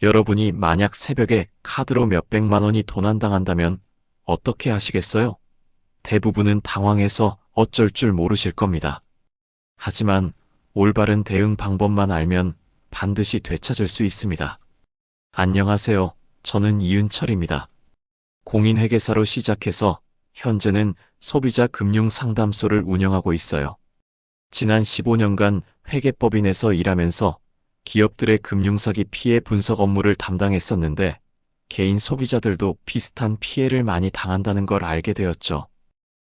여러분이 만약 새벽에 카드로 몇백만 원이 도난당한다면 어떻게 하시겠어요? 대부분은 당황해서 어쩔 줄 모르실 겁니다. 하지만 올바른 대응 방법만 알면 반드시 되찾을 수 있습니다. 안녕하세요. 저는 이은철입니다. 공인회계사로 시작해서 현재는 소비자 금융 상담소를 운영하고 있어요. 지난 15년간 회계법인에서 일하면서 기업들의 금융사기 피해 분석 업무를 담당했었는데 개인 소비자들도 비슷한 피해를 많이 당한다는 걸 알게 되었죠.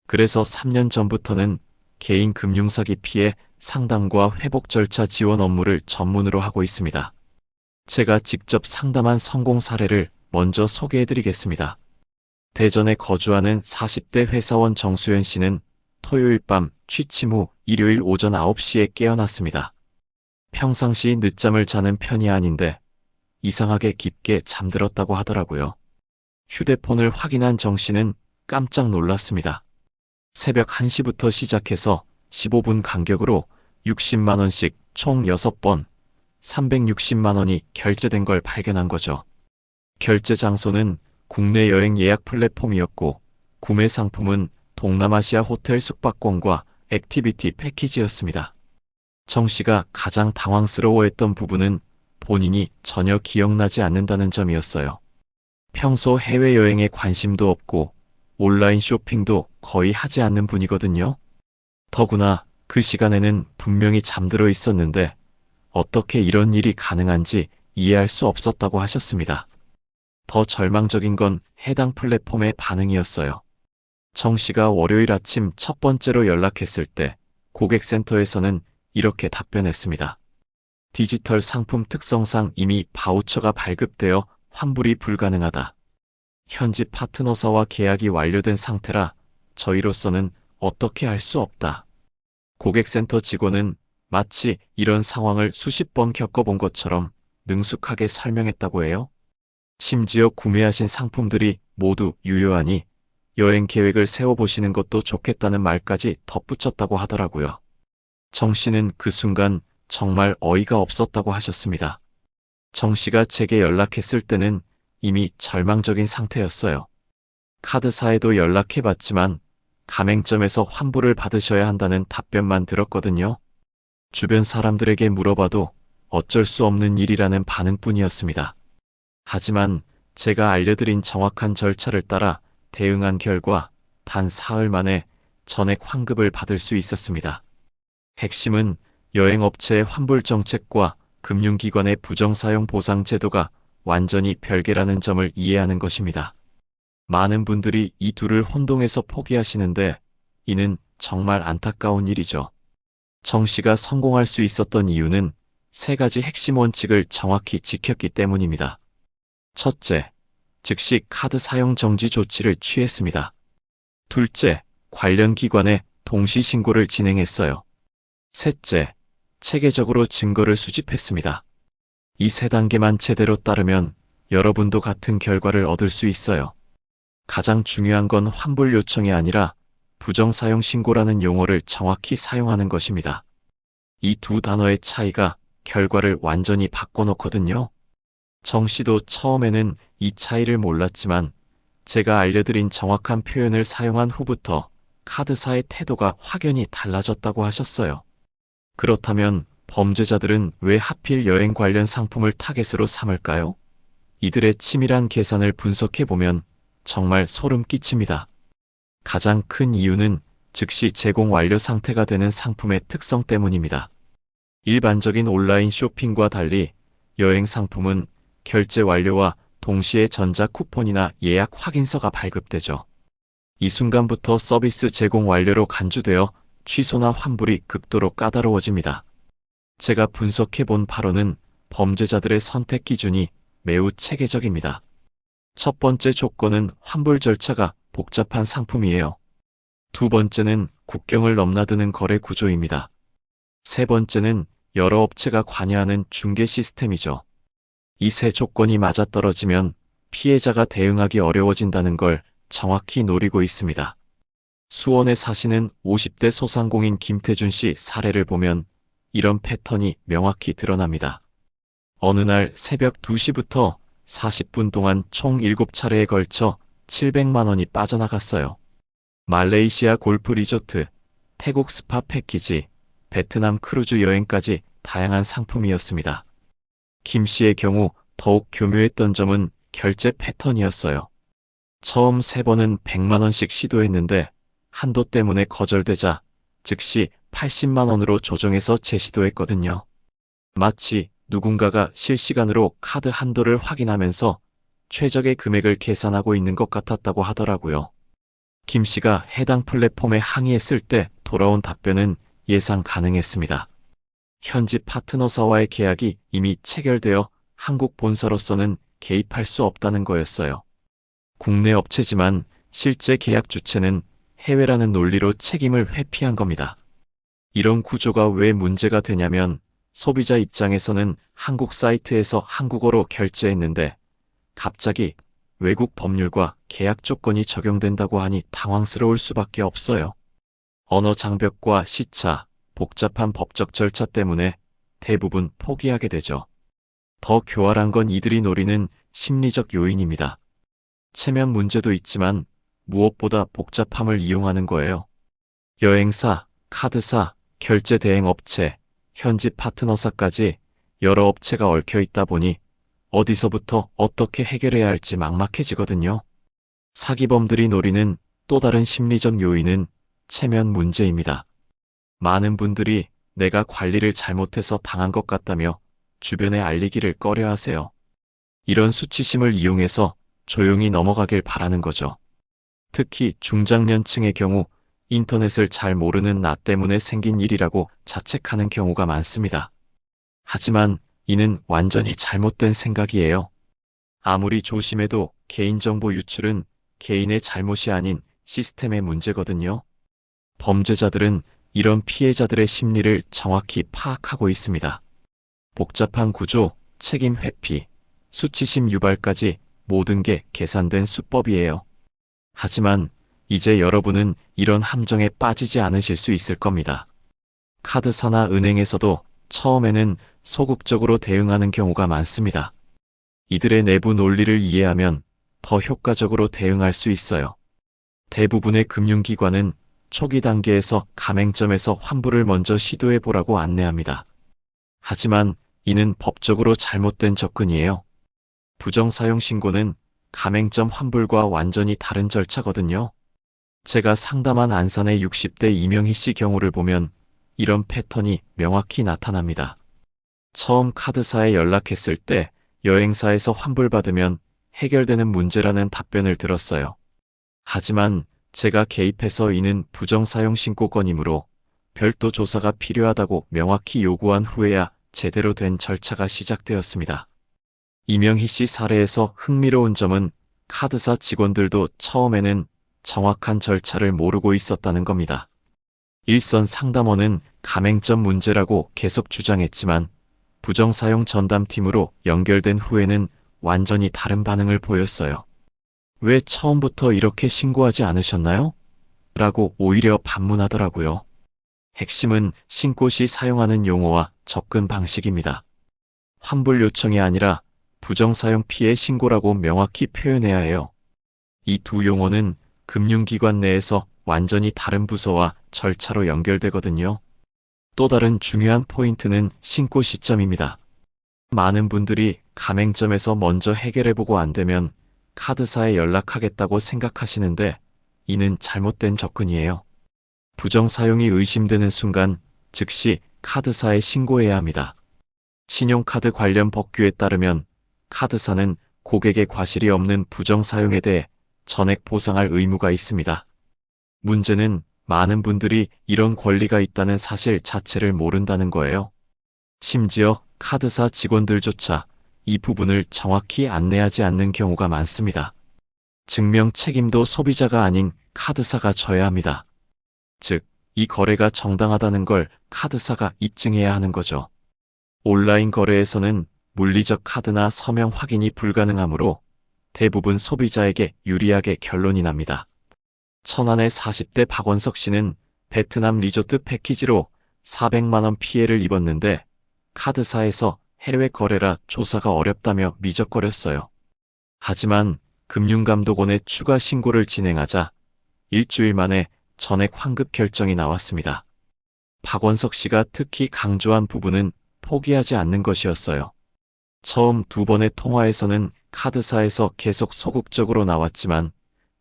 그래서 3년 전부터는 개인 금융사기 피해 상담과 회복 절차 지원 업무를 전문으로 하고 있습니다. 제가 직접 상담한 성공 사례를 먼저 소개해드리겠습니다. 대전에 거주하는 40대 회사원 정수연 씨는 토요일 밤 취침 후 일요일 오전 9시에 깨어났습니다. 평상시 늦잠을 자는 편이 아닌데 이상하게 깊게 잠들었다고 하더라고요. 휴대폰을 확인한 정 씨는 깜짝 놀랐습니다. 새벽 1시부터 시작해서 15분 간격으로 60만 원씩 총 6번, 360만 원이 결제된 걸 발견한 거죠. 결제 장소는 국내 여행 예약 플랫폼이었고 구매 상품은 동남아시아 호텔 숙박권과 액티비티 패키지였습니다. 정 씨가 가장 당황스러워했던 부분은 본인이 전혀 기억나지 않는다는 점이었어요. 평소 해외여행에 관심도 없고 온라인 쇼핑도 거의 하지 않는 분이거든요. 더구나 그 시간에는 분명히 잠들어 있었는데 어떻게 이런 일이 가능한지 이해할 수 없었다고 하셨습니다. 더 절망적인 건 해당 플랫폼의 반응이었어요. 정 씨가 월요일 아침 첫 번째로 연락했을 때 고객센터에서는 이렇게 답변했습니다. 디지털 상품 특성상 이미 바우처가 발급되어 환불이 불가능하다. 현지 파트너사와 계약이 완료된 상태라 저희로서는 어떻게 할 수 없다. 고객센터 직원은 마치 이런 상황을 수십 번 겪어본 것처럼 능숙하게 설명했다고 해요. 심지어 구매하신 상품들이 모두 유효하니 여행 계획을 세워보시는 것도 좋겠다는 말까지 덧붙였다고 하더라고요. 정 씨는 그 순간 정말 어이가 없었다고 하셨습니다. 정 씨가 제게 연락했을 때는 이미 절망적인 상태였어요. 카드사에도 연락해봤지만 가맹점에서 환불을 받으셔야 한다는 답변만 들었거든요. 주변 사람들에게 물어봐도 어쩔 수 없는 일이라는 반응뿐이었습니다. 하지만 제가 알려드린 정확한 절차를 따라 대응한 결과 단 사흘 만에 전액 환급을 받을 수 있었습니다. 핵심은 여행업체의 환불 정책과 금융기관의 부정사용 보상 제도가 완전히 별개라는 점을 이해하는 것입니다. 많은 분들이 이 둘을 혼동해서 포기하시는데 이는 정말 안타까운 일이죠. 정 씨가 성공할 수 있었던 이유는 세 가지 핵심 원칙을 정확히 지켰기 때문입니다. 첫째, 즉시 카드 사용 정지 조치를 취했습니다. 둘째, 관련 기관에 동시 신고를 진행했어요. 셋째, 체계적으로 증거를 수집했습니다. 이 세 단계만 제대로 따르면 여러분도 같은 결과를 얻을 수 있어요. 가장 중요한 건 환불 요청이 아니라 부정사용 신고라는 용어를 정확히 사용하는 것입니다. 이 두 단어의 차이가 결과를 완전히 바꿔놓거든요. 정 씨도 처음에는 이 차이를 몰랐지만 제가 알려드린 정확한 표현을 사용한 후부터 카드사의 태도가 확연히 달라졌다고 하셨어요. 그렇다면 범죄자들은 왜 하필 여행 관련 상품을 타겟으로 삼을까요? 이들의 치밀한 계산을 분석해보면 정말 소름 끼칩니다. 가장 큰 이유는 즉시 제공 완료 상태가 되는 상품의 특성 때문입니다. 일반적인 온라인 쇼핑과 달리 여행 상품은 결제 완료와 동시에 전자 쿠폰이나 예약 확인서가 발급되죠. 이 순간부터 서비스 제공 완료로 간주되어 취소나 환불이 극도로 까다로워집니다. 제가 분석해본 바로는 범죄자들의 선택 기준이 매우 체계적입니다. 첫 번째 조건은 환불 절차가 복잡한 상품이에요. 두 번째는 국경을 넘나드는 거래 구조입니다. 세 번째는 여러 업체가 관여하는 중개 시스템이죠. 이 세 조건이 맞아떨어지면 피해자가 대응하기 어려워진다는 걸 정확히 노리고 있습니다. 수원에 사시는 50대 소상공인 김태준 씨 사례를 보면 이런 패턴이 명확히 드러납니다. 어느 날 새벽 2시부터 40분 동안 총 7차례에 걸쳐 700만 원이 빠져나갔어요. 말레이시아 골프 리조트, 태국 스파 패키지, 베트남 크루즈 여행까지 다양한 상품이었습니다. 김 씨의 경우 더욱 교묘했던 점은 결제 패턴이었어요. 처음 3번은 100만 원씩 시도했는데 한도 때문에 거절되자 즉시 80만 원으로 조정해서 재시도했거든요. 마치 누군가가 실시간으로 카드 한도를 확인하면서 최적의 금액을 계산하고 있는 것 같았다고 하더라고요. 김 씨가 해당 플랫폼에 항의했을 때 돌아온 답변은 예상 가능했습니다. 현지 파트너사와의 계약이 이미 체결되어 한국 본사로서는 개입할 수 없다는 거였어요. 국내 업체지만 실제 계약 주체는 해외라는 논리로 책임을 회피한 겁니다. 이런 구조가 왜 문제가 되냐면 소비자 입장에서는 한국 사이트에서 한국어로 결제했는데 갑자기 외국 법률과 계약 조건이 적용된다고 하니 당황스러울 수밖에 없어요. 언어 장벽과 시차, 복잡한 법적 절차 때문에 대부분 포기하게 되죠. 더 교활한 건 이들이 노리는 심리적 요인입니다. 체면 문제도 있지만 무엇보다 복잡함을 이용하는 거예요. 여행사, 카드사, 결제 대행 업체, 현지 파트너사까지 여러 업체가 얽혀 있다 보니 어디서부터 어떻게 해결해야 할지 막막해지거든요. 사기범들이 노리는 또 다른 심리적 요인은 체면 문제입니다. 많은 분들이 내가 관리를 잘못해서 당한 것 같다며 주변에 알리기를 꺼려하세요. 이런 수치심을 이용해서 조용히 넘어가길 바라는 거죠. 특히 중장년층의 경우 인터넷을 잘 모르는 나 때문에 생긴 일이라고 자책하는 경우가 많습니다. 하지만 이는 완전히 잘못된 생각이에요. 아무리 조심해도 개인정보 유출은 개인의 잘못이 아닌 시스템의 문제거든요. 범죄자들은 이런 피해자들의 심리를 정확히 파악하고 있습니다. 복잡한 구조, 책임 회피, 수치심 유발까지 모든 게 계산된 수법이에요. 하지만 이제 여러분은 이런 함정에 빠지지 않으실 수 있을 겁니다. 카드사나 은행에서도 처음에는 소극적으로 대응하는 경우가 많습니다. 이들의 내부 논리를 이해하면 더 효과적으로 대응할 수 있어요. 대부분의 금융기관은 초기 단계에서 가맹점에서 환불을 먼저 시도해보라고 안내합니다. 하지만 이는 법적으로 잘못된 접근이에요. 부정사용 신고는 가맹점 환불과 완전히 다른 절차거든요. 제가 상담한 안산의 60대 이명희 씨 경우를 보면 이런 패턴이 명확히 나타납니다. 처음 카드사에 연락했을 때 여행사에서 환불받으면 해결되는 문제라는 답변을 들었어요. 하지만 제가 개입해서 이는 부정사용 신고건이므로 별도 조사가 필요하다고 명확히 요구한 후에야 제대로 된 절차가 시작되었습니다. 이명희 씨 사례에서 흥미로운 점은 카드사 직원들도 처음에는 정확한 절차를 모르고 있었다는 겁니다. 일선 상담원은 가맹점 문제라고 계속 주장했지만 부정사용 전담팀으로 연결된 후에는 완전히 다른 반응을 보였어요. 왜 처음부터 이렇게 신고하지 않으셨나요? 라고 오히려 반문하더라고요. 핵심은 신고 시 사용하는 용어와 접근 방식입니다. 환불 요청이 아니라 부정사용 피해 신고라고 명확히 표현해야 해요. 이 두 용어는 금융기관 내에서 완전히 다른 부서와 절차로 연결되거든요. 또 다른 중요한 포인트는 신고 시점입니다. 많은 분들이 가맹점에서 먼저 해결해보고 안 되면 카드사에 연락하겠다고 생각하시는데 이는 잘못된 접근이에요. 부정사용이 의심되는 순간 즉시 카드사에 신고해야 합니다. 신용카드 관련 법규에 따르면 카드사는 고객의 과실이 없는 부정사용에 대해 전액 보상할 의무가 있습니다. 문제는 많은 분들이 이런 권리가 있다는 사실 자체를 모른다는 거예요. 심지어 카드사 직원들조차 이 부분을 정확히 안내하지 않는 경우가 많습니다. 증명 책임도 소비자가 아닌 카드사가 져야 합니다. 즉, 이 거래가 정당하다는 걸 카드사가 입증해야 하는 거죠. 온라인 거래에서는 물리적 카드나 서명 확인이 불가능하므로 대부분 소비자에게 유리하게 결론이 납니다. 천안의 40대 박원석 씨는 베트남 리조트 패키지로 400만 원 피해를 입었는데 카드사에서 해외 거래라 조사가 어렵다며 미적거렸어요. 하지만 금융감독원에 추가 신고를 진행하자 일주일 만에 전액 환급 결정이 나왔습니다. 박원석 씨가 특히 강조한 부분은 포기하지 않는 것이었어요. 처음 두 번의 통화에서는 카드사에서 계속 소극적으로 나왔지만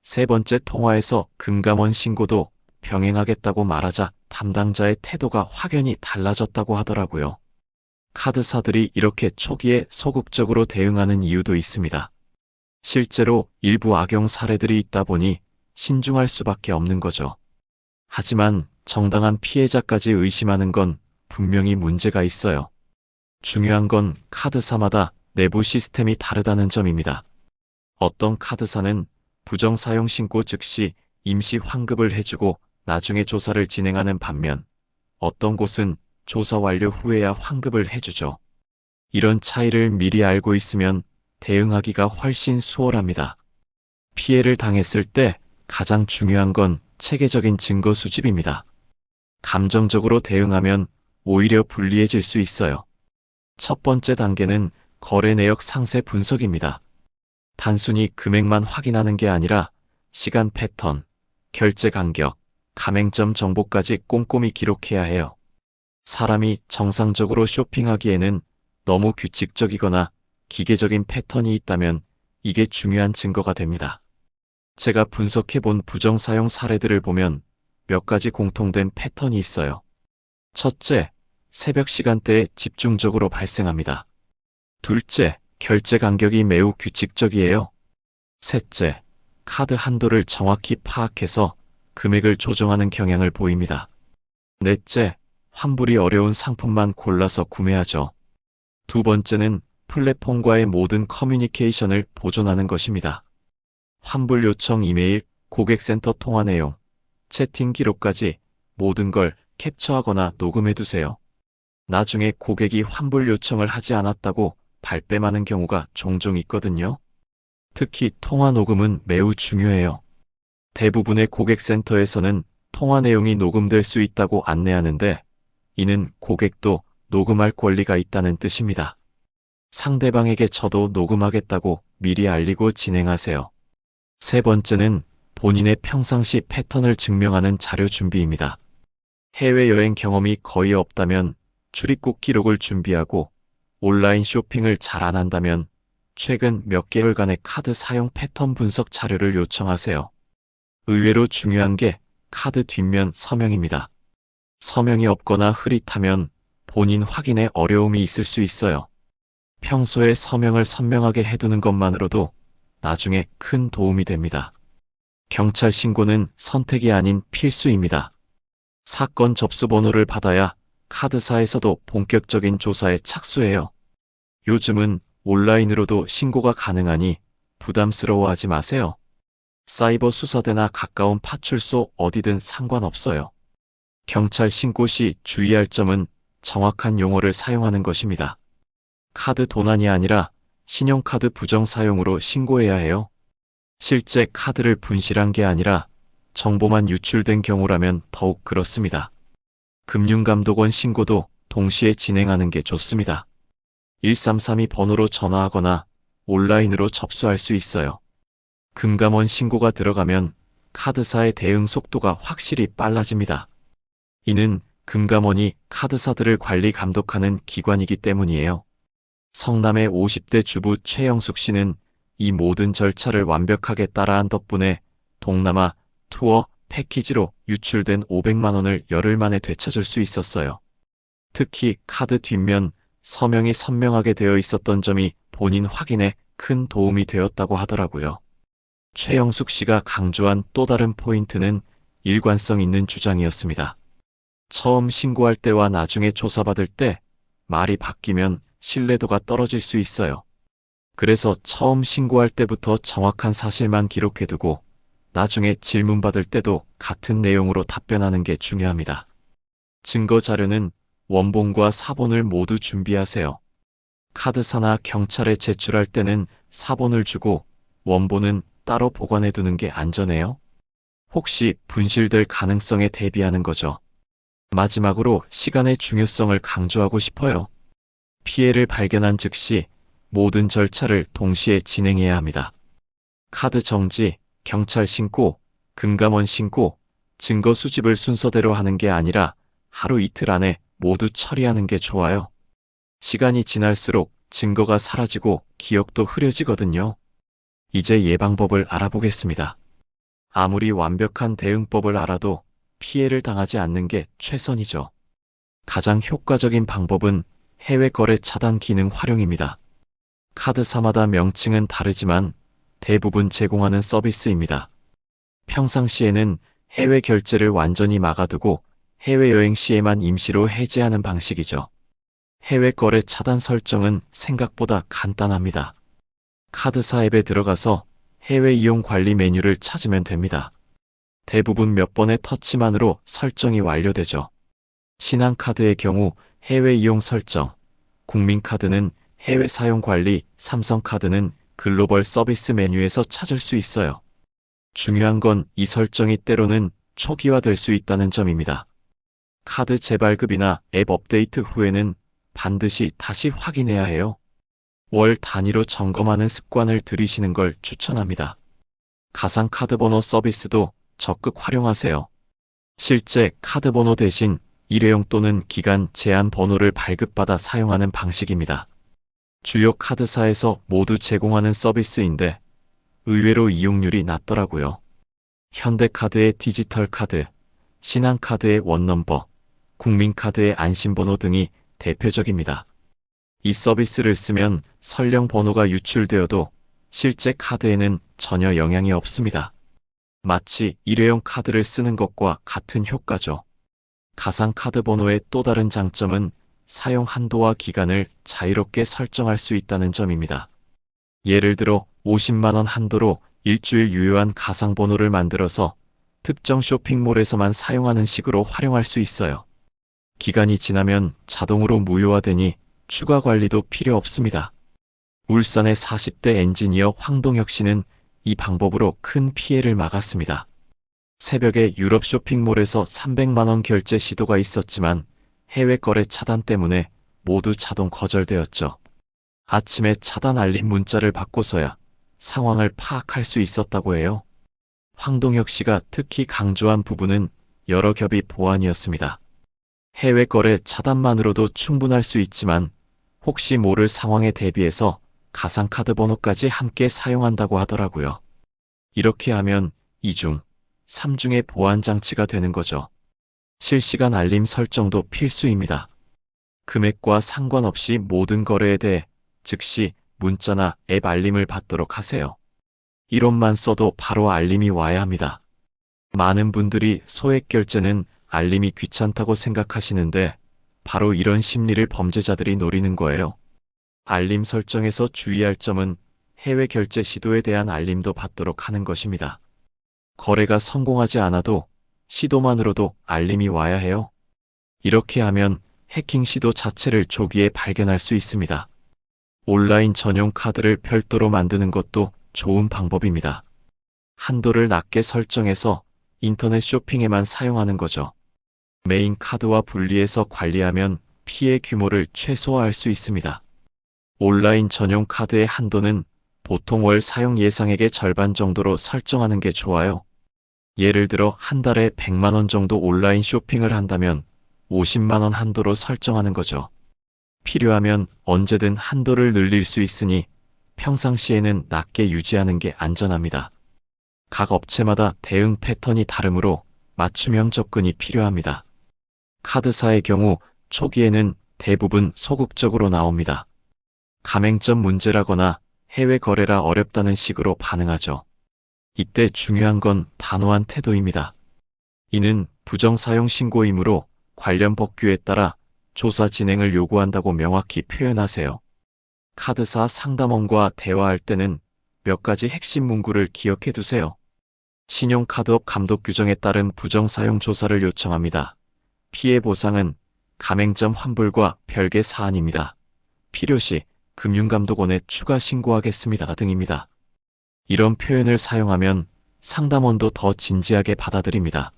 세 번째 통화에서 금감원 신고도 병행하겠다고 말하자 담당자의 태도가 확연히 달라졌다고 하더라고요. 카드사들이 이렇게 초기에 소극적으로 대응하는 이유도 있습니다. 실제로 일부 악용 사례들이 있다 보니 신중할 수밖에 없는 거죠. 하지만 정당한 피해자까지 의심하는 건 분명히 문제가 있어요. 중요한 건 카드사마다 내부 시스템이 다르다는 점입니다. 어떤 카드사는 부정사용 신고 즉시 임시 환급을 해주고 나중에 조사를 진행하는 반면 어떤 곳은 조사 완료 후에야 환급을 해주죠. 이런 차이를 미리 알고 있으면 대응하기가 훨씬 수월합니다. 피해를 당했을 때 가장 중요한 건 체계적인 증거 수집입니다. 감정적으로 대응하면 오히려 불리해질 수 있어요. 첫 번째 단계는 거래 내역 상세 분석입니다. 단순히 금액만 확인하는 게 아니라 시간 패턴, 결제 간격, 가맹점 정보까지 꼼꼼히 기록해야 해요. 사람이 정상적으로 쇼핑하기에는 너무 규칙적이거나 기계적인 패턴이 있다면 이게 중요한 증거가 됩니다. 제가 분석해본 부정사용 사례들을 보면 몇 가지 공통된 패턴이 있어요. 첫째, 새벽 시간대에 집중적으로 발생합니다. 둘째, 결제 간격이 매우 규칙적이에요. 셋째, 카드 한도를 정확히 파악해서 금액을 조정하는 경향을 보입니다. 넷째, 환불이 어려운 상품만 골라서 구매하죠. 두 번째는 플랫폼과의 모든 커뮤니케이션을 보존하는 것입니다. 환불 요청 이메일, 고객센터 통화 내용, 채팅 기록까지 모든 걸 캡처하거나 녹음해두세요. 나중에 고객이 환불 요청을 하지 않았다고 발뺌하는 경우가 종종 있거든요. 특히 통화 녹음은 매우 중요해요. 대부분의 고객센터에서는 통화 내용이 녹음될 수 있다고 안내하는데 이는 고객도 녹음할 권리가 있다는 뜻입니다. 상대방에게 저도 녹음하겠다고 미리 알리고 진행하세요. 세 번째는 본인의 평상시 패턴을 증명하는 자료 준비입니다. 해외여행 경험이 거의 없다면 출입국 기록을 준비하고 온라인 쇼핑을 잘 안 한다면 최근 몇 개월간의 카드 사용 패턴 분석 자료를 요청하세요. 의외로 중요한 게 카드 뒷면 서명입니다. 서명이 없거나 흐릿하면 본인 확인에 어려움이 있을 수 있어요. 평소에 서명을 선명하게 해두는 것만으로도 나중에 큰 도움이 됩니다. 경찰 신고는 선택이 아닌 필수입니다. 사건 접수 번호를 받아야 카드사에서도 본격적인 조사에 착수해요. 요즘은 온라인으로도 신고가 가능하니 부담스러워하지 마세요. 사이버 수사대나 가까운 파출소 어디든 상관없어요. 경찰 신고 시 주의할 점은 정확한 용어를 사용하는 것입니다. 카드 도난이 아니라 신용카드 부정 사용으로 신고해야 해요. 실제 카드를 분실한 게 아니라 정보만 유출된 경우라면 더욱 그렇습니다. 금융감독원 신고도 동시에 진행하는 게 좋습니다. 1332 번호로 전화하거나 온라인으로 접수할 수 있어요. 금감원 신고가 들어가면 카드사의 대응 속도가 확실히 빨라집니다. 이는 금감원이 카드사들을 관리 감독하는 기관이기 때문이에요. 성남의 50대 주부 최영숙 씨는 이 모든 절차를 완벽하게 따라한 덕분에 동남아 투어 패키지로 유출된 500만 원을 열흘 만에 되찾을 수 있었어요. 특히 카드 뒷면 서명이 선명하게 되어 있었던 점이 본인 확인에 큰 도움이 되었다고 하더라고요. 최영숙 씨가 강조한 또 다른 포인트는 일관성 있는 주장이었습니다. 처음 신고할 때와 나중에 조사받을 때 말이 바뀌면 신뢰도가 떨어질 수 있어요. 그래서 처음 신고할 때부터 정확한 사실만 기록해두고 나중에 질문받을 때도 같은 내용으로 답변하는 게 중요합니다. 증거 자료는 원본과 사본을 모두 준비하세요. 카드사나 경찰에 제출할 때는 사본을 주고 원본은 따로 보관해두는 게 안전해요. 혹시 분실될 가능성에 대비하는 거죠. 마지막으로 시간의 중요성을 강조하고 싶어요. 피해를 발견한 즉시 모든 절차를 동시에 진행해야 합니다. 카드 정지, 경찰 신고, 금감원 신고, 증거 수집을 순서대로 하는 게 아니라 하루 이틀 안에 모두 처리하는 게 좋아요. 시간이 지날수록 증거가 사라지고 기억도 흐려지거든요. 이제 예방법을 알아보겠습니다. 아무리 완벽한 대응법을 알아도 피해를 당하지 않는 게 최선이죠. 가장 효과적인 방법은 해외 거래 차단 기능 활용입니다. 카드사마다 명칭은 다르지만 대부분 제공하는 서비스입니다. 평상시에는 해외 결제를 완전히 막아두고 해외여행 시에만 임시로 해제하는 방식이죠. 해외 거래 차단 설정은 생각보다 간단합니다. 카드사 앱에 들어가서 해외 이용 관리 메뉴를 찾으면 됩니다. 대부분 몇 번의 터치만으로 설정이 완료되죠. 신한카드의 경우 해외 이용 설정, 국민카드는 해외 사용 관리, 삼성카드는 글로벌 서비스 메뉴에서 찾을 수 있어요. 중요한 건 이 설정이 때로는 초기화될 수 있다는 점입니다. 카드 재발급이나 앱 업데이트 후에는 반드시 다시 확인해야 해요. 월 단위로 점검하는 습관을 들이시는 걸 추천합니다. 가상 카드번호 서비스도 적극 활용하세요. 실제 카드번호 대신 일회용 또는 기간 제한 번호를 발급받아 사용하는 방식입니다. 주요 카드사에서 모두 제공하는 서비스인데 의외로 이용률이 낮더라고요. 현대카드의 디지털 카드, 신한카드의 원넘버, 국민카드의 안심번호 등이 대표적입니다. 이 서비스를 쓰면 설령 번호가 유출되어도 실제 카드에는 전혀 영향이 없습니다. 마치 일회용 카드를 쓰는 것과 같은 효과죠. 가상 카드 번호의 또 다른 장점은 사용 한도와 기간을 자유롭게 설정할 수 있다는 점입니다. 예를 들어 50만 원 한도로 일주일 유효한 가상 번호를 만들어서 특정 쇼핑몰에서만 사용하는 식으로 활용할 수 있어요. 기간이 지나면 자동으로 무효화되니 추가 관리도 필요 없습니다. 울산의 40대 엔지니어 황동혁 씨는 이 방법으로 큰 피해를 막았습니다. 새벽에 유럽 쇼핑몰에서 300만 원 결제 시도가 있었지만 해외 거래 차단 때문에 모두 자동 거절되었죠. 아침에 차단 알림 문자를 받고서야 상황을 파악할 수 있었다고 해요. 황동혁 씨가 특히 강조한 부분은 여러 겹이 보안이었습니다. 해외 거래 차단만으로도 충분할 수 있지만 혹시 모를 상황에 대비해서 가상카드 번호까지 함께 사용한다고 하더라고요. 이렇게 하면 2중, 3중의 보안 장치가 되는 거죠. 실시간 알림 설정도 필수입니다. 금액과 상관없이 모든 거래에 대해 즉시 문자나 앱 알림을 받도록 하세요. 이론만 써도 바로 알림이 와야 합니다. 많은 분들이 소액 결제는 알림이 귀찮다고 생각하시는데 바로 이런 심리를 범죄자들이 노리는 거예요. 알림 설정에서 주의할 점은 해외 결제 시도에 대한 알림도 받도록 하는 것입니다. 거래가 성공하지 않아도 시도만으로도 알림이 와야 해요. 이렇게 하면 해킹 시도 자체를 조기에 발견할 수 있습니다. 온라인 전용 카드를 별도로 만드는 것도 좋은 방법입니다. 한도를 낮게 설정해서 인터넷 쇼핑에만 사용하는 거죠. 메인 카드와 분리해서 관리하면 피해 규모를 최소화할 수 있습니다. 온라인 전용 카드의 한도는 보통 월 사용 예상액의 절반 정도로 설정하는 게 좋아요. 예를 들어 한 달에 100만 원 정도 온라인 쇼핑을 한다면 50만 원 한도로 설정하는 거죠. 필요하면 언제든 한도를 늘릴 수 있으니 평상시에는 낮게 유지하는 게 안전합니다. 각 업체마다 대응 패턴이 다르므로 맞춤형 접근이 필요합니다. 카드사의 경우 초기에는 대부분 소극적으로 나옵니다. 가맹점 문제라거나 해외 거래라 어렵다는 식으로 반응하죠. 이때 중요한 건 단호한 태도입니다. 이는 부정사용 신고이므로 관련 법규에 따라 조사 진행을 요구한다고 명확히 표현하세요. 카드사 상담원과 대화할 때는 몇 가지 핵심 문구를 기억해 두세요. 신용카드업 감독 규정에 따른 부정사용 조사를 요청합니다. 피해 보상은 가맹점 환불과 별개 사안입니다. 필요시 금융감독원에 추가 신고하겠습니다 등입니다. 이런 표현을 사용하면 상담원도 더 진지하게 받아들입니다.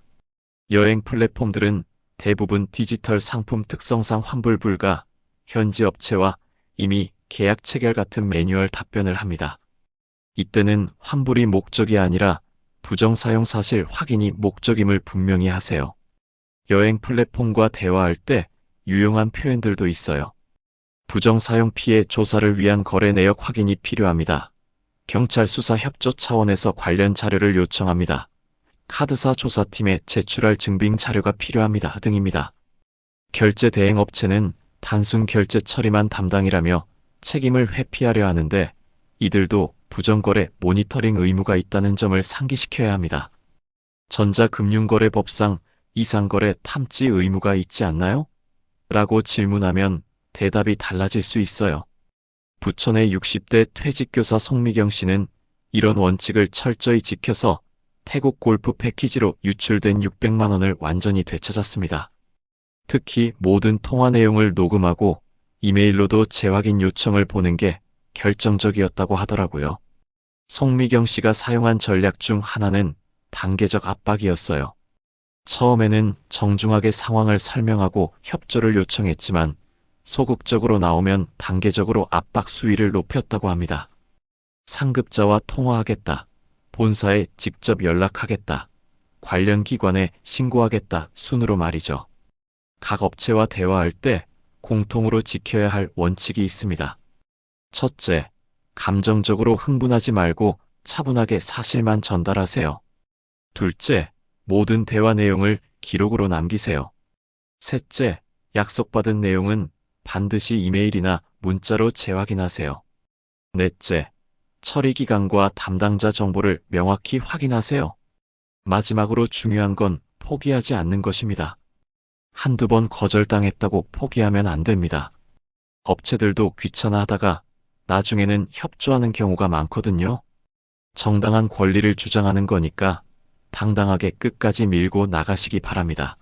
여행 플랫폼들은 대부분 디지털 상품 특성상 환불 불가, 현지 업체와 이미 계약 체결 같은 매뉴얼 답변을 합니다. 이때는 환불이 목적이 아니라 부정사용 사실 확인이 목적임을 분명히 하세요. 여행 플랫폼과 대화할 때 유용한 표현들도 있어요. 부정사용 피해 조사를 위한 거래 내역 확인이 필요합니다. 경찰 수사 협조 차원에서 관련 자료를 요청합니다. 카드사 조사팀에 제출할 증빙 자료가 필요합니다. 등입니다. 결제 대행 업체는 단순 결제 처리만 담당이라며 책임을 회피하려 하는데 이들도 부정거래 모니터링 의무가 있다는 점을 상기시켜야 합니다. 전자금융거래법상 이상거래 탐지 의무가 있지 않나요? 라고 질문하면 대답이 달라질 수 있어요. 부천의 60대 퇴직교사 송미경 씨는 이런 원칙을 철저히 지켜서 태국 골프 패키지로 유출된 600만 원을 완전히 되찾았습니다. 특히 모든 통화 내용을 녹음하고 이메일로도 재확인 요청을 보낸 게 결정적이었다고 하더라고요. 송미경 씨가 사용한 전략 중 하나는 단계적 압박이었어요. 처음에는 정중하게 상황을 설명하고 협조를 요청했지만 소극적으로 나오면 단계적으로 압박 수위를 높였다고 합니다. 상급자와 통화하겠다. 본사에 직접 연락하겠다. 관련 기관에 신고하겠다 순으로 말이죠. 각 업체와 대화할 때 공통으로 지켜야 할 원칙이 있습니다. 첫째, 감정적으로 흥분하지 말고 차분하게 사실만 전달하세요. 둘째, 모든 대화 내용을 기록으로 남기세요. 셋째, 약속받은 내용은 반드시 이메일이나 문자로 재확인하세요. 넷째, 처리 기간과 담당자 정보를 명확히 확인하세요. 마지막으로 중요한 건 포기하지 않는 것입니다. 한두 번 거절당했다고 포기하면 안 됩니다. 업체들도 귀찮아하다가 나중에는 협조하는 경우가 많거든요. 정당한 권리를 주장하는 거니까 당당하게 끝까지 밀고 나가시기 바랍니다.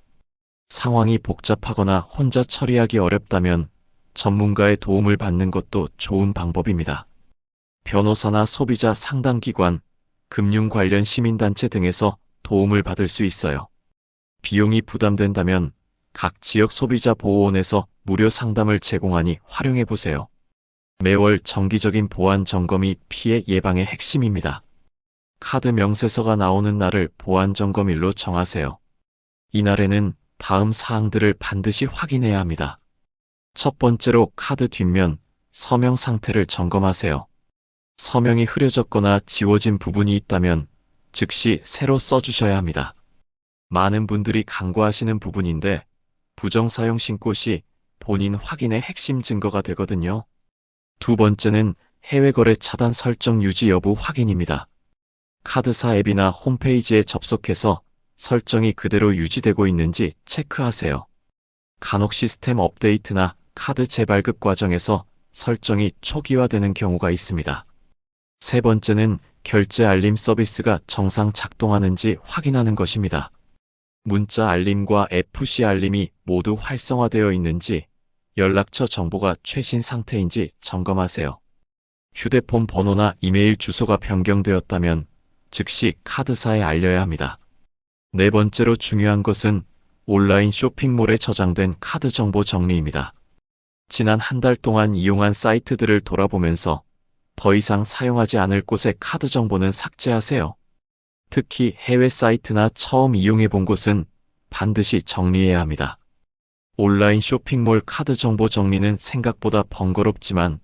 상황이 복잡하거나 혼자 처리하기 어렵다면 전문가의 도움을 받는 것도 좋은 방법입니다. 변호사나 소비자 상담기관, 금융 관련 시민단체 등에서 도움을 받을 수 있어요. 비용이 부담된다면 각 지역 소비자 보호원에서 무료 상담을 제공하니 활용해 보세요. 매월 정기적인 보안 점검이 피해 예방의 핵심입니다. 카드 명세서가 나오는 날을 보안 점검일로 정하세요. 이날에는 다음 사항들을 반드시 확인해야 합니다. 첫 번째로 카드 뒷면, 서명 상태를 점검하세요. 서명이 흐려졌거나 지워진 부분이 있다면 즉시 새로 써주셔야 합니다. 많은 분들이 간과하시는 부분인데 부정사용 신고 시 본인 확인의 핵심 증거가 되거든요. 두 번째는 해외거래 차단 설정 유지 여부 확인입니다. 카드사 앱이나 홈페이지에 접속해서 설정이 그대로 유지되고 있는지 체크하세요. 간혹 시스템 업데이트나 카드 재발급 과정에서 설정이 초기화되는 경우가 있습니다. 세 번째는 결제 알림 서비스가 정상 작동하는지 확인하는 것입니다. 문자 알림과 FC 알림이 모두 활성화되어 있는지, 연락처 정보가 최신 상태인지 점검하세요. 휴대폰 번호나 이메일 주소가 변경되었다면 즉시 카드사에 알려야 합니다. 네 번째로 중요한 것은 온라인 쇼핑몰에 저장된 카드 정보 정리입니다. 지난 한 달 동안 이용한 사이트들을 돌아보면서 더 이상 사용하지 않을 곳의 카드 정보는 삭제하세요. 특히 해외 사이트나 처음 이용해 본 곳은 반드시 정리해야 합니다. 온라인 쇼핑몰 카드 정보 정리는 생각보다 번거롭지만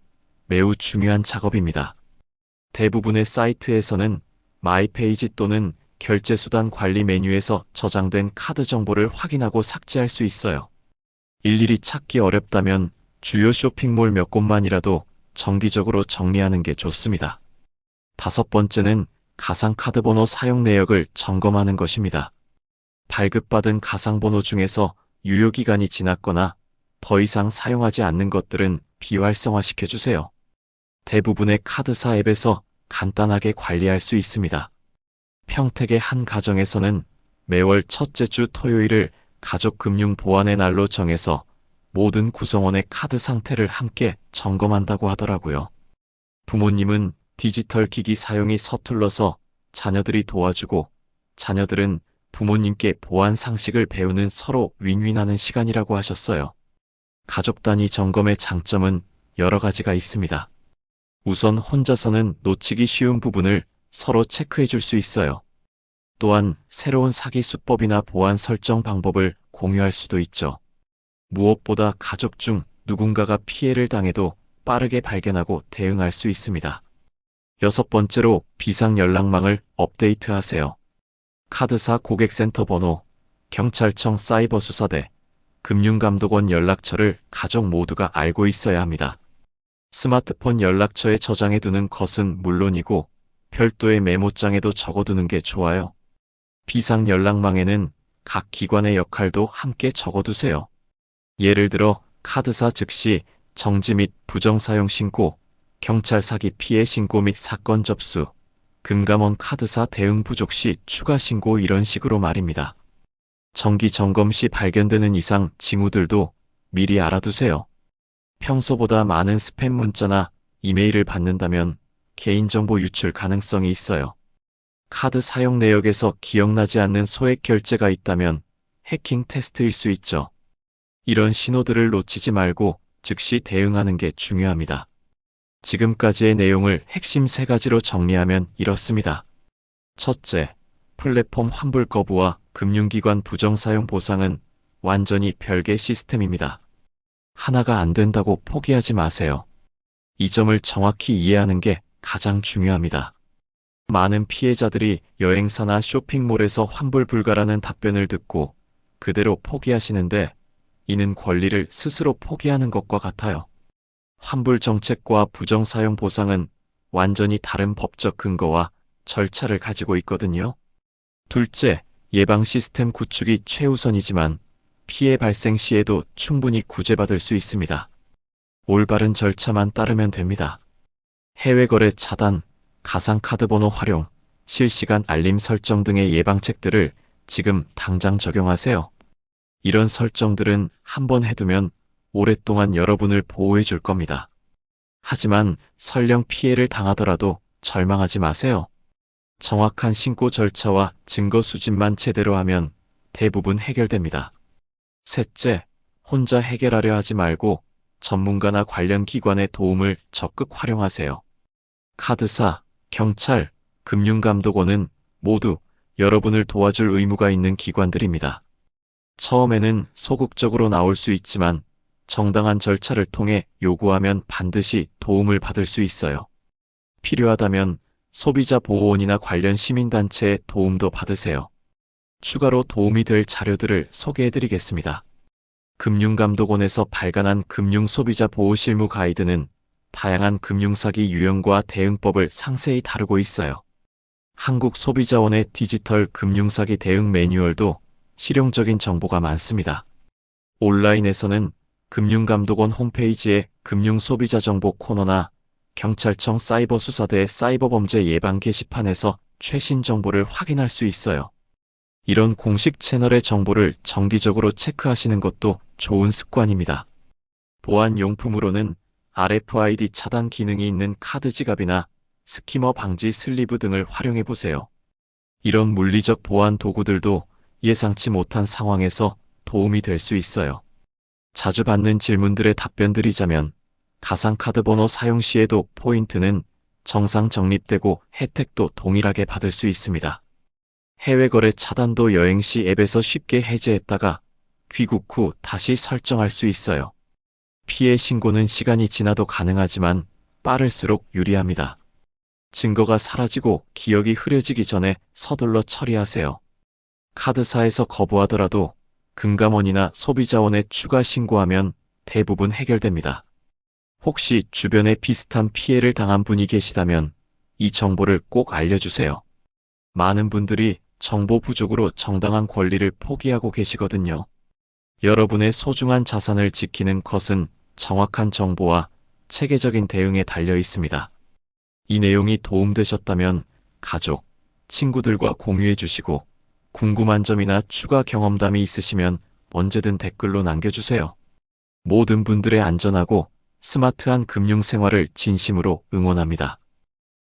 매우 중요한 작업입니다. 대부분의 사이트에서는 마이페이지 또는 결제수단 관리 메뉴에서 저장된 카드 정보를 확인하고 삭제할 수 있어요. 일일이 찾기 어렵다면 주요 쇼핑몰 몇 곳만이라도 정기적으로 정리하는 게 좋습니다. 다섯 번째는 가상카드 번호 사용 내역을 점검하는 것입니다. 발급받은 가상번호 중에서 유효기간이 지났거나 더 이상 사용하지 않는 것들은 비활성화시켜주세요. 대부분의 카드사 앱에서 간단하게 관리할 수 있습니다. 평택의 한 가정에서는 매월 첫째 주 토요일을 가족금융보안의 날로 정해서 모든 구성원의 카드 상태를 함께 점검한다고 하더라고요. 부모님은 디지털 기기 사용이 서툴러서 자녀들이 도와주고 자녀들은 부모님께 보안 상식을 배우는 서로 윈윈하는 시간이라고 하셨어요. 가족 단위 점검의 장점은 여러 가지가 있습니다. 우선 혼자서는 놓치기 쉬운 부분을 서로 체크해 줄 수 있어요. 또한 새로운 사기 수법이나 보안 설정 방법을 공유할 수도 있죠. 무엇보다 가족 중 누군가가 피해를 당해도 빠르게 발견하고 대응할 수 있습니다. 여섯 번째로 비상 연락망을 업데이트하세요. 카드사 고객센터 번호, 경찰청 사이버수사대, 금융감독원 연락처를 가족 모두가 알고 있어야 합니다. 스마트폰 연락처에 저장해두는 것은 물론이고 별도의 메모장에도 적어두는 게 좋아요. 비상 연락망에는 각 기관의 역할도 함께 적어두세요. 예를 들어 카드사 즉시 정지 및 부정사용 신고, 경찰 사기 피해 신고 및 사건 접수, 금감원 카드사 대응 부족 시 추가 신고 이런 식으로 말입니다. 정기 점검 시 발견되는 이상 징후들도 미리 알아두세요. 평소보다 많은 스팸 문자나 이메일을 받는다면 개인정보 유출 가능성이 있어요. 카드 사용 내역에서 기억나지 않는 소액 결제가 있다면 해킹 테스트일 수 있죠. 이런 신호들을 놓치지 말고 즉시 대응하는 게 중요합니다. 지금까지의 내용을 핵심 3가지로 정리하면 이렇습니다. 첫째, 플랫폼 환불 거부와 금융기관 부정사용 보상은 완전히 별개 시스템입니다. 하나가 안 된다고 포기하지 마세요. 이 점을 정확히 이해하는 게 가장 중요합니다. 많은 피해자들이 여행사나 쇼핑몰에서 환불 불가라는 답변을 듣고 그대로 포기하시는데 이는 권리를 스스로 포기하는 것과 같아요. 환불 정책과 부정사용 보상은 완전히 다른 법적 근거와 절차를 가지고 있거든요. 둘째, 예방 시스템 구축이 최우선이지만 피해 발생 시에도 충분히 구제받을 수 있습니다. 올바른 절차만 따르면 됩니다. 해외 거래 차단, 가상카드 번호 활용, 실시간 알림 설정 등의 예방책들을 지금 당장 적용하세요. 이런 설정들은 한번 해두면 오랫동안 여러분을 보호해 줄 겁니다. 하지만 설령 피해를 당하더라도 절망하지 마세요. 정확한 신고 절차와 증거 수집만 제대로 하면 대부분 해결됩니다. 셋째, 혼자 해결하려 하지 말고 전문가나 관련 기관의 도움을 적극 활용하세요. 카드사, 경찰, 금융감독원은 모두 여러분을 도와줄 의무가 있는 기관들입니다. 처음에는 소극적으로 나올 수 있지만 정당한 절차를 통해 요구하면 반드시 도움을 받을 수 있어요. 필요하다면 소비자 보호원이나 관련 시민단체의 도움도 받으세요. 추가로 도움이 될 자료들을 소개해드리겠습니다. 금융감독원에서 발간한 금융소비자 보호 실무 가이드는 다양한 금융사기 유형과 대응법을 상세히 다루고 있어요. 한국소비자원의 디지털 금융사기 대응 매뉴얼도 실용적인 정보가 많습니다. 온라인에서는 금융감독원 홈페이지에 금융소비자정보 코너나 경찰청 사이버수사대 사이버범죄 예방 게시판에서 최신 정보를 확인할 수 있어요. 이런 공식 채널의 정보를 정기적으로 체크하시는 것도 좋은 습관입니다. 보안용품으로는 RFID 차단 기능이 있는 카드 지갑이나 스키머 방지 슬리브 등을 활용해보세요. 이런 물리적 보안 도구들도 예상치 못한 상황에서 도움이 될 수 있어요. 자주 받는 질문들에 답변드리자면 가상카드 번호 사용 시에도 포인트는 정상 적립되고 혜택도 동일하게 받을 수 있습니다. 해외 거래 차단도 여행 시 앱에서 쉽게 해제했다가 귀국 후 다시 설정할 수 있어요. 피해 신고는 시간이 지나도 가능하지만 빠를수록 유리합니다. 증거가 사라지고 기억이 흐려지기 전에 서둘러 처리하세요. 카드사에서 거부하더라도 금감원이나 소비자원에 추가 신고하면 대부분 해결됩니다. 혹시 주변에 비슷한 피해를 당한 분이 계시다면 이 정보를 꼭 알려주세요. 많은 분들이 정보 부족으로 정당한 권리를 포기하고 계시거든요. 여러분의 소중한 자산을 지키는 것은 정확한 정보와 체계적인 대응에 달려 있습니다. 이 내용이 도움되셨다면 가족, 친구들과 공유해 주시고 궁금한 점이나 추가 경험담이 있으시면 언제든 댓글로 남겨주세요. 모든 분들의 안전하고 스마트한 금융 생활을 진심으로 응원합니다.